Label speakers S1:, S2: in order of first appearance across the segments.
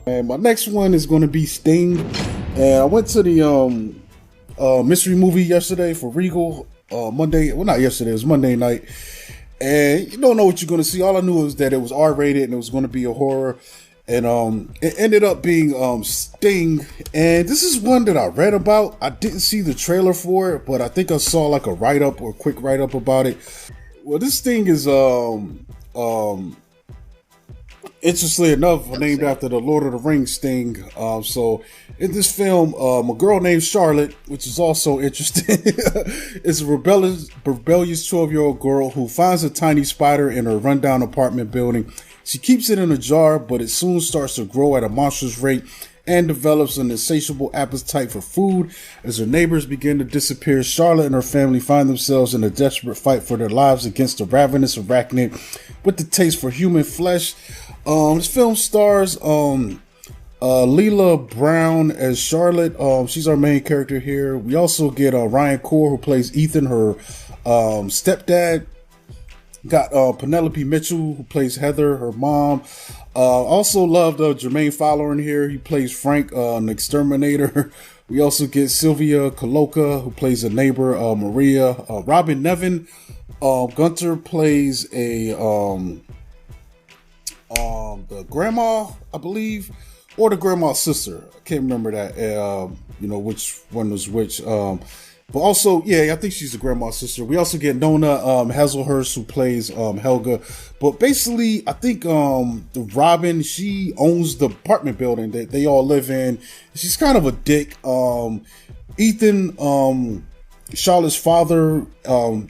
S1: And my next one is going to be Sting. And I went to the mystery movie yesterday for Regal. Monday, well, not yesterday, it was Monday night. And you don't know what you're going to see. All I knew was that it was R-rated and it was going to be a horror. And it ended up being Sting. And this is one that I read about. I didn't see the trailer for it, but I think I saw like a write-up or a quick write-up about it. Well, this thing is interestingly enough, named after the Lord of the Rings Sting. So in this film, a girl named Charlotte, which is also interesting, is a rebellious 12-year-old girl who finds a tiny spider in her rundown apartment building. She keeps it in a jar, but it soon starts to grow at a monstrous rate and develops an insatiable appetite for food. As her neighbors begin to disappear, Charlotte and her family find themselves in a desperate fight for their lives against the ravenous arachnid with the taste for human flesh. This film stars Leela Brown as Charlotte. She's our main character here. We also get Ryan Core, who plays Ethan, her stepdad. Got Penelope Mitchell, who plays Heather, her mom. Also loved Jermaine Fowler in here. He plays Frank, an exterminator. We also get Sylvia Koloka, who plays a neighbor, Maria. Robin Nevin. Gunter plays the grandma, I believe, or the grandma's sister. I can't remember that, which one was which. But also, yeah, I think she's the grandma's sister. We also get Nona Hazelhurst, who plays Helga. But basically, I think the Robin, she owns the apartment building that they all live in. She's kind of a dick. Ethan, Charlotte's father,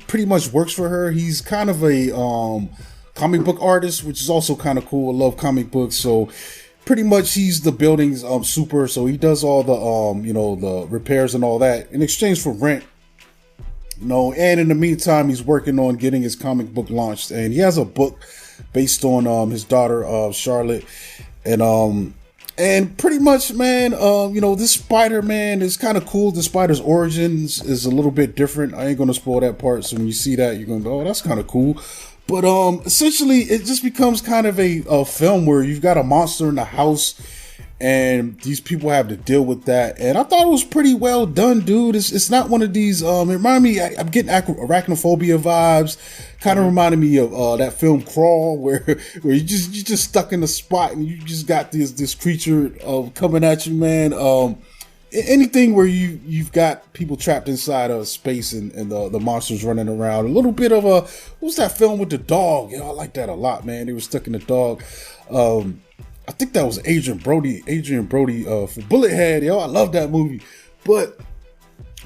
S1: pretty much works for her. He's kind of a comic book artist, which is also kind of cool. I love comic books, so pretty much he's the building's super, so he does all the the repairs and all that in exchange for rent. And in the meantime, he's working on getting his comic book launched, and he has a book based on his daughter Charlotte. And pretty much, man, this Spider-Man is kind of cool. The Spider's origins is a little bit different. I ain't gonna spoil that part, so when you see that, you're gonna go, oh, that's kind of cool. But essentially, it just becomes kind of a film where you've got a monster in the house, and these people have to deal with that. And I thought it was pretty well done, dude. It's not one of these. It reminded me. I'm getting arachnophobia vibes. Kind of reminded me of that film Crawl, where you just stuck in the spot and you just got this creature coming at you, man. Anything where you've got people trapped inside a space and the monsters running around. A little bit of what's that film with the dog? I like that a lot, man. They were stuck in the dog. I think that was Adrian Brody for Bullethead. I love that movie. But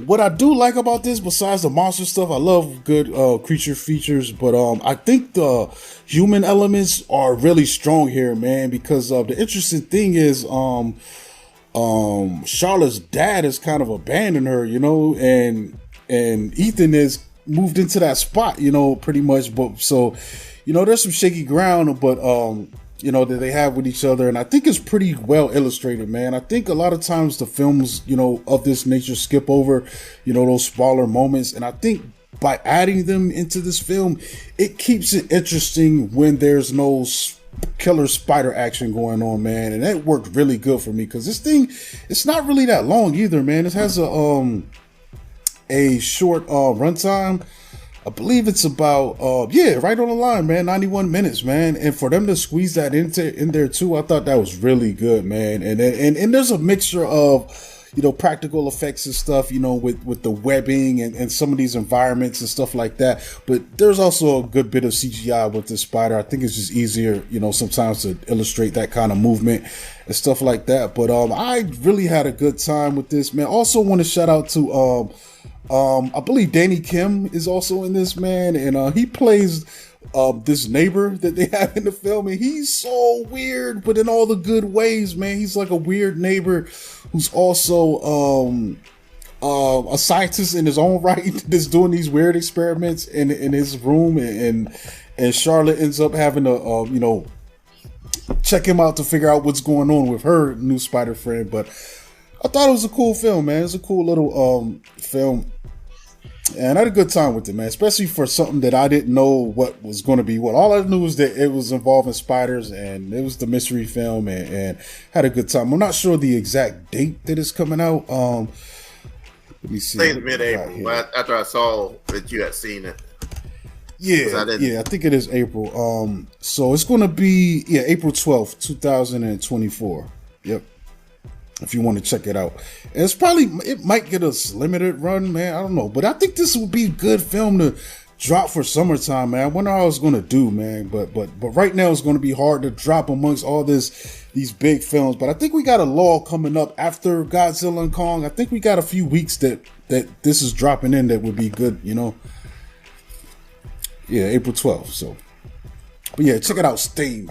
S1: what I do like about this, besides the monster stuff, I love good creature features. But I think the human elements are really strong here, man. Because the interesting thing is Charlotte's dad has kind of abandoned her, and Ethan has moved into that spot, pretty much. But so, there's some shaky ground, but that they have with each other, and I think it's pretty well illustrated, man. I think a lot of times the films, of this nature skip over, those smaller moments, and I think by adding them into this film, it keeps it interesting when there's no killer spider action going on, man. And that worked really good for me, because this thing, it's not really that long either, man. It has a short runtime. I believe it's about right on the line, man. 91 minutes, man. And for them to squeeze that in there too, I thought that was really good, man. And there's a mixture of practical effects and stuff, with the webbing and some of these environments and stuff like that. But there's also a good bit of CGI with this spider. I think it's just easier, sometimes to illustrate that kind of movement and stuff like that. But I really had a good time with this, man. Also want to shout out to I believe Danny Kim is also in this, man. And he plays this neighbor that they have in the film, and he's so weird, but in all the good ways, man. He's like a weird neighbor who's also a scientist in his own right, that's doing these weird experiments in his room, and Charlotte ends up having to check him out to figure out what's going on with her new spider friend. But I thought it was a cool film, man. It's a cool little film. And I had a good time with it, man, especially for something that I didn't know what was going to be what. All I knew was that it was involving spiders, and it was the mystery film, and had a good time. I'm not sure the exact date that it's coming out. Let me see.
S2: I think mid-April, after I saw that you had seen it.
S1: Yeah, I think it is April. So it's going to be, April 12th, 2024. Yep. If you want to check it out. And it might get a limited run, man. I don't know. But I think this would be a good film to drop for summertime, man. I wonder how it's going to do, man. But right now it's going to be hard to drop amongst all these big films. But I think we got a lull coming up after Godzilla and Kong. I think we got a few weeks that this is dropping in that would be good, you know. Yeah, April 12th. So, but yeah, check it out, Sting.